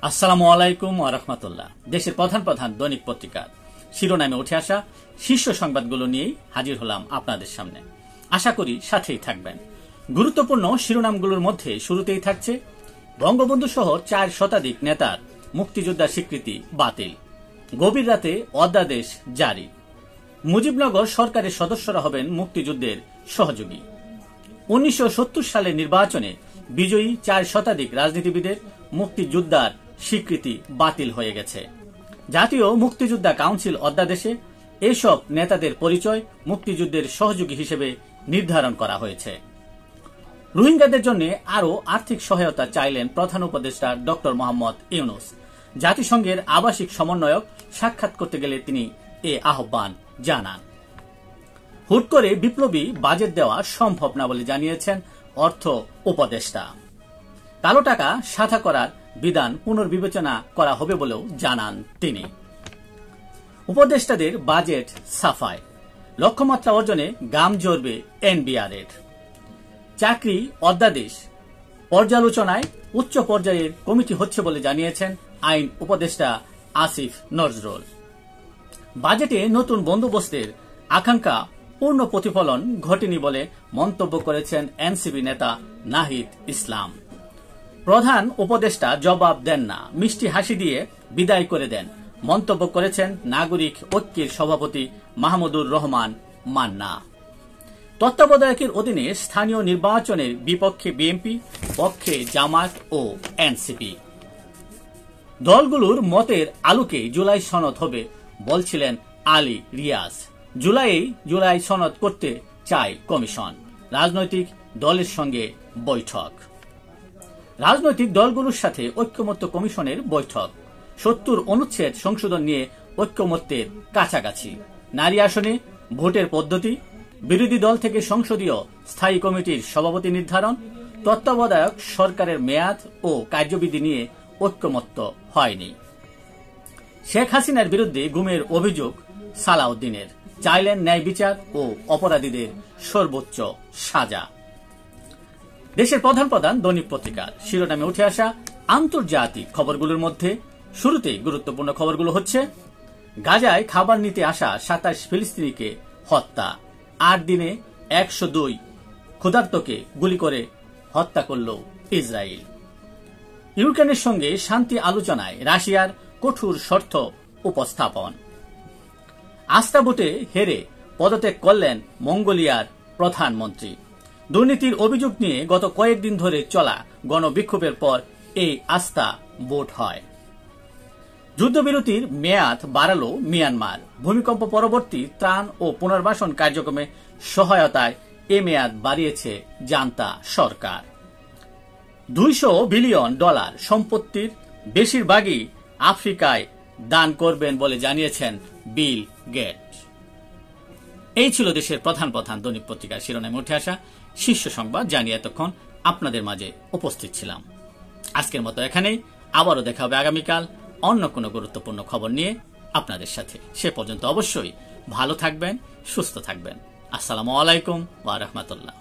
আসসালামু আলাইকুম ওয়া রাহমাতুল্লাহ। দেশের প্রধান প্রধান দৈনিক পত্রিকার শিরোনামে উঠে আসা শীর্ষ সংবাদগুলো নিয়েই হাজির হলাম আপনাদের সামনে। আশা করি সাথেই থাকবেন। গুরুত্বপূর্ণ শিরোনামগুলোর মধ্যে শুরুতেই থাকছে বঙ্গবন্ধু সহ 4 শতাধিক নেতার মুক্তিযোদ্ধার স্বীকৃতি বাতিল, গভীর রাতে অধ্যাদেশ জারি, মুজিবনগর সরকারের সদস্যরা হবেন মুক্তিযুদ্ধের সহযোগী, 1970 সালের নির্বাচনে বিজয়ী 4 শতাধিক রাজনীতিবিদের মুক্তিযোদ্ধার স্বীকৃতি বাতিল হয়ে গেছে। জাতীয় মুক্তিযোদ্ধা কাউন্সিল অধ্যাদেশে এসব নেতাদের পরিচয় মুক্তিযুদ্ধের সহযোগী হিসেবে নির্ধারণ করা হয়েছে। রোহিঙ্গাদের জন্য আরও আর্থিক সহায়তা চাইলেন প্রধান উপদেষ্টা ডক্টর মোহাম্মদ ইউনূস। জাতিসংঘের আবাসিক সমন্বয়ক সাক্ষাৎ করতে গেলে তিনি এ আহ্বান জানান। হুট করে বিপ্লবী বাজেট দেওয়া সম্ভব না বলে জানিয়েছেন অর্থ উপদেষ্টা। কালো টাকা সাদা করার বিধান পুনর্বিবেচনা করা হবে বলেও জানান তিনি। উপদেষ্টাদের বাজেট সাফাই, লক্ষ্যমাত্রা অর্জনে গাম জ্বলবে এনবিআরের। চাকরি অধ্যাদেশ পর্যালোচনায় উচ্চ পর্যায়ের কমিটি হচ্ছে বলে জানিয়েছেন আইন উপদেষ্টা আসিফ নজরুল। বাজেটে নতুন বন্দোবস্তের আকাঙ্ক্ষা পূর্ণ প্রতিফলন ঘটেনি বলে মন্তব্য করেছেন এনসিপি নেতা নাহিদ ইসলাম। প্রধান উপদেষ্টা জবাব দেন না, মিষ্টি হাসি দিয়ে বিদায় করে দেন মন্তব্য করেছেন নাগরিক ঐক্যের সভাপতি মাহমুদুর রহমান মান্না। তত্ত্বাবধায়কের অধীনে স্থানীয় নির্বাচনের বিপক্ষে বিএনপি, পক্ষে জামায়াত ও এনসিপি। দলগুলোর মতের আলোকে জুলাই সনদ হবে বলছিলেন আলী রিয়াজ। জুলাই সনদ করতে চায় কমিশন। রাজনৈতিক দলের সঙ্গে বৈঠক। রাজনৈতিক দলগুলোর সাথে ঐক্যমত্য কমিশনের বৈঠক। 70 অনুচ্ছেদ সংশোধন নিয়ে ঐক্যমত্যের কাছাকাছি। নারী আসনে ভোটের পদ্ধতি, বিরোধী দল থেকে সংসদীয় স্থায়ী কমিটির সভাপতি নির্ধারণ, তত্ত্বাবধায়ক সরকারের মেয়াদ ও কার্যবিধি নিয়ে ঐক্যমত্য হয়নি। শেখ হাসিনার বিরুদ্ধে গুমের অভিযোগ সালাউদ্দিনের, চাইলেন ন্যায় বিচার ও অপরাধীদের সর্বোচ্চ সাজা। দেশের প্রধান প্রধান দৈনিক পত্রিকার শিরোনামে উঠে আসা আন্তর্জাতিক খবরগুলোর মধ্যে শুরুতেই গুরুত্বপূর্ণ খবরগুলো হচ্ছে গাজায় খাবার নিতে আসা 27 ফিলিস্তিনিকে হত্যা, 8 দিনে 102 ক্ষুধার্তকে গুলি করে হত্যা করল ইসরায়েল। ইউক্রেনের সঙ্গে শান্তি আলোচনায় রাশিয়ার কঠোর শর্ত উপস্থাপন। আস্থা ভোটে হেরে পদত্যাগ করলেন মঙ্গোলিয়ার প্রধানমন্ত্রী। দুর্নীতির অভিযোগ নিয়ে গত কয়েকদিন ধরে চলা গণবিক্ষোভের পর এই আস্থা ভোট হয়। যুদ্ধবিরতির মেয়াদ বাড়ালো মিয়ানমার। ভূমিকম্প পরবর্তী ত্রাণ ও পুনর্বাসন কার্যক্রমে সহায়তায় এ মেয়াদ বাড়িয়েছে জান্তা সরকার। $200 বিলিয়ন সম্পত্তির বেশিরভাগই আফ্রিকায় দান করবেন বলে জানিয়েছেন বিল গেটস। এই ছিল দেশের প্রধান প্রধান দৈনিক পত্রিকার শিরোনামে উঠে আসা শীর্ষ সংবাদ, জানিয়ে এতক্ষণ আপনাদের মাঝে উপস্থিত ছিলাম। আজকের মতো এখানেই, আবারও দেখা হবে আগামীকাল অন্য কোনো গুরুত্বপূর্ণ খবর নিয়ে আপনাদের সাথে। সে পর্যন্ত অবশ্যই ভালো থাকবেন, সুস্থ থাকবেন। আসসালামু আলাইকুম ওয়া রাহমাতুল্লাহ।